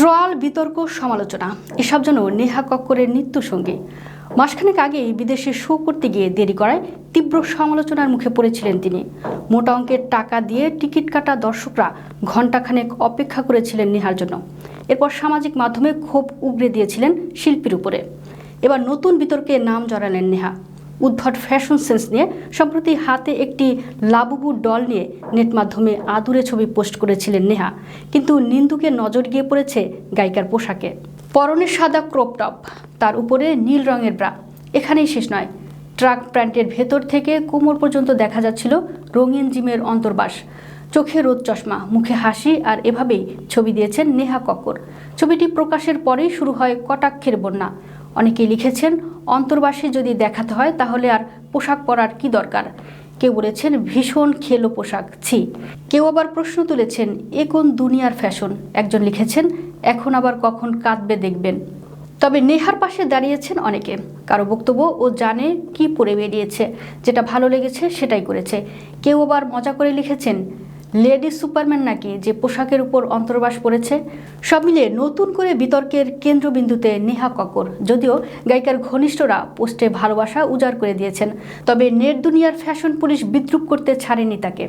Troll, বিতর্ক, সমালোচনা এসব যেন নেহা কক্করের নিত্যসঙ্গী। মাসখানেক আগেই বিদেশে শো করতে গিয়ে দেরি করায় তীব্র সমালোচনার মুখে পড়েছিলেন তিনি। মোটা অঙ্কের টাকা দিয়ে টিকিট কাটা দর্শকরা ঘণ্টাখানেক অপেক্ষা করেছিলেন নেহার জন্য। এরপর সামাজিক মাধ্যমে ক্ষোভ উগরে দিয়েছিলেন শিল্পীর উপরে। এবার নতুন বিতর্কে নাম জড়ালেন নেহা। উদ্ভট ফ্যাশন সেন্স নিয়ে সম্প্রতি হাতে একটি লাবুবু ডল নিয়ে নেট মাধ্যমে আদুরে ছবি পোস্ট করেছিলেন নেহা, কিন্তু নিন্দুকের নজর গিয়ে পড়েছে গায়িকার পোশাকে। পরনে সাদা ক্রপ টপ, তার উপরে নীল রঙের ব্রা। এখানেই শেষ নয়, ট্রাক প্যান্টের ভেতর থেকে কোমর পর্যন্ত দেখা যাচ্ছিল রঙিন জিমের অন্তর্বাস। চোখে রোদ চশমা, মুখে হাসি, আর এভাবেই ছবি দিয়েছেন নেহা কক্কর। ছবিটি প্রকাশের পরেই শুরু হয় কটাক্ষের বন্যা। অনেকেই লিখেছেন, অন্তর্বাসে যদি দেখাতে হয় তাহলে আর পোশাক পরার কি দরকার। কেউ বলেছেন ভীষণ খেলো পোশাক, ছি। কেউ আবার প্রশ্ন তুলেছেন, এ কোন দুনিয়ার ফ্যাশন। একজন লিখেছেন, এখন আবার কখন কাঁদবে দেখবেন। তবে নেহার পাশে দাঁড়িয়েছেন অনেকে। কারো বক্তব্য, ও জানে কি পরে বেরিয়েছে, যেটা ভালো লেগেছে সেটাই করেছে। কেউ আবার মজা করে লিখেছেন, লেডি সুপারম্যান নাকি যে পোশাকের উপর অন্তর্বাস পড়েছে। সব মিলিয়ে নতুন করে বিতর্কের কেন্দ্রবিন্দুতে নেহা কক্কর। যদিও গায়িকার ঘনিষ্ঠরা পোস্টে ভালোবাসা উজাড় করে দিয়েছেন, তবে নেট দুনিয়ার ফ্যাশন পুলিশ বিদ্রূপ করতে ছাড়েনি তাকে।